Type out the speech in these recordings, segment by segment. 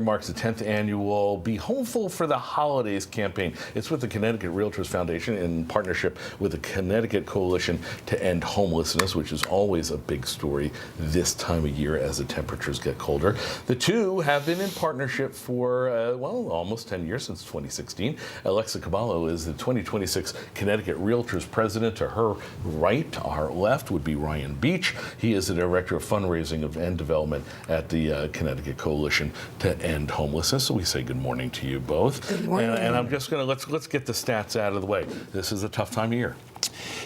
Marks the 10th annual Be Homeful for the Holidays campaign. It's with the Connecticut Realtors Foundation in partnership with the Connecticut Coalition to End Homelessness, which is always a big story this time of year as the temperatures get colder. The two have been in partnership for, almost 10 years, since 2016. Alexa Caballo is the 2026 Connecticut Realtors president. To her right, our left, would be Ryan Beach. He is the director of fundraising and development at the Connecticut Coalition to End Homelessness. So we say good morning to you both. Good morning. And I'm just going to let's get the stats out of the way. This is a tough time of year.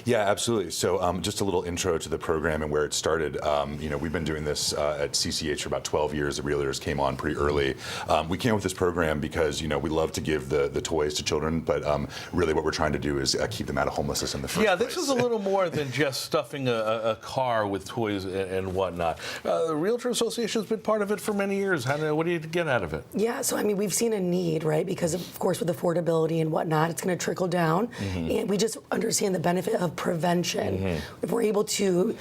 Yeah, absolutely. So just a little intro to the program and where it started. We've been doing this at CCH for about 12 years. The Realtors came on pretty early. We came up with this program because, we love to give the toys to children, but really what we're trying to do is keep them out of homelessness in the first place. Yeah, this is a little more than just stuffing a car with toys and whatnot. The Realtor Association has been part of it for many years. What do you get out of it? Yeah, so we've seen a need, right? Because of course with affordability and whatnot, it's going to trickle down. And we just understand the benefit of prevention. If we're able to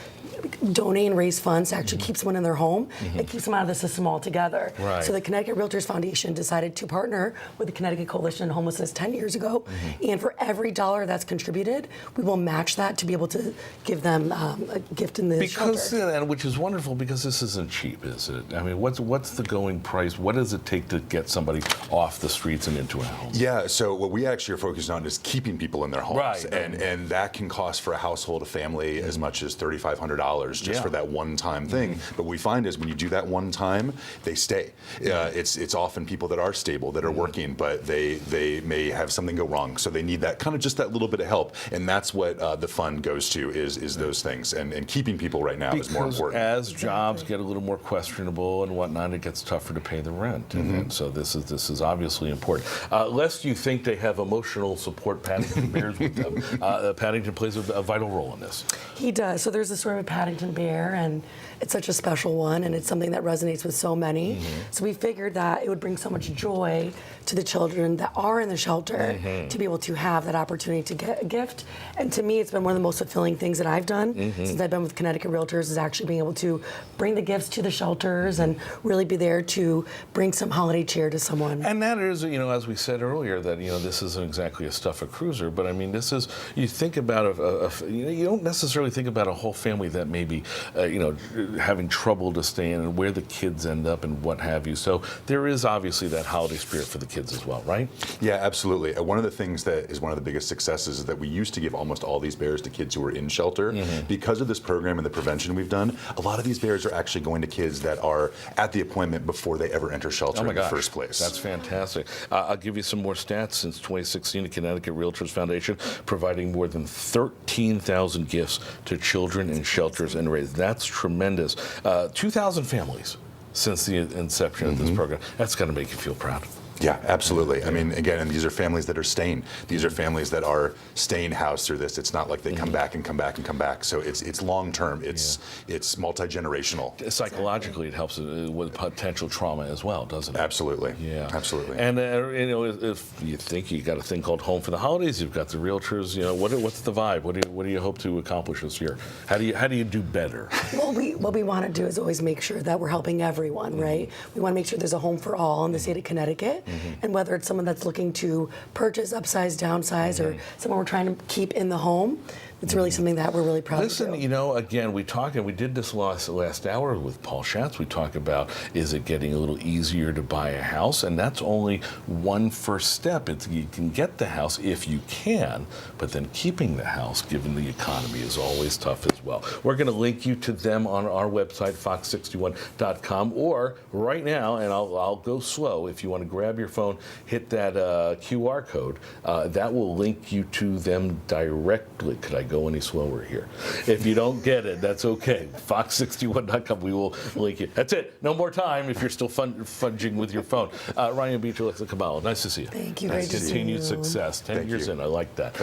donate and raise funds to actually keep someone in their home, it keeps them out of the system altogether. Right. So the Connecticut Realtors Foundation decided to partner with the Connecticut Coalition on Homelessness 10 years ago. And for every dollar that's contributed, we will match that to be able to give them a gift in the shelter. Which is wonderful because this isn't cheap, is it? What's the going price? What does it take to get somebody off the streets and into a home? Yeah, so what we actually are focused on is keeping people in their homes. Right. And that can cost for a household, a family, as much as $3,500 just for that one-time thing. But what we find is when you do that one time, they stay. It's often people that are stable, that are working, but they may have something go wrong. So they need that kind of just that little bit of help. And that's what the fund goes to is those things. And keeping people right now is more important. As jobs get a little more questionable and whatnot, it gets tougher to pay the rent. And so this is obviously important. Lest you think they have emotional support Paddington Bears with them. Paddington plays a vital role in this. He does. So there's a story of Paddington Bear, and it's such a special one, and it's something that resonates with so many. So we figured that it would bring so much joy to the children that are in the shelter to be able to have that opportunity to get a gift. And to me, it's been one of the most fulfilling things that I've done since I've been with Connecticut Realtors, is actually being able to bring the gifts to the shelters and really be there to bring some holiday cheer to someone. And that is, as we said earlier, that this isn't exactly a stuff a cruiser, but this is, you think about you don't necessarily think about a whole family that may be, having trouble to stay in, and where the kids end up and what have you. So there is obviously that holiday spirit for the kids as well, right? Yeah, absolutely. One of the things that is one of the biggest successes is that we used to give almost all these bears to kids who were in shelter. Because of this program and the prevention we've done, a lot of these bears are actually going to kids that are at the appointment before they ever enter shelter in the first place. That's fantastic. I'll give you some more stats. Since 2016, the Connecticut Realtors Foundation providing more than 13,000 gifts to children in shelters and raised. That's tremendous. 2,000 families since the inception of this program. That's got to make you feel proud. Yeah, absolutely. Again, and these are families that are staying. These are families that are staying housed through this. It's not like they come back and come back and come back. So it's long term. It's multi-generational. Psychologically, it helps with potential trauma as well, doesn't it? Absolutely. Yeah, absolutely. And if you think you got a thing called Home for the Holidays, you've got the Realtors. What's the vibe? What do you hope to accomplish this year? How do you do better? Well, what we want to do is always make sure that we're helping everyone, right? We want to make sure there's a home for all in the state of Connecticut. And whether it's someone that's looking to purchase, upsize, downsize, or someone we're trying to keep in the home, it's really something that we're really proud of. Listen, again, we did this last hour with Paul Schatz. We talk about, is it getting a little easier to buy a house? And that's only one first step. You can get the house if you can, but then keeping the house, given the economy, is always tough as well. We're going to link you to them on our website, fox61.com, or right now, and I'll go slow, if you want to grab your phone, hit that QR code. That will link you to them directly. Could I go any slower here? If you don't get it, that's okay. Fox61.com, we will link it. That's it. No more time if you're still fudging with your phone. Ryan Beach, Alexa Caballo, nice to see you. Thank you. Nice Great to see you. Continued success. 10 years in, I like that.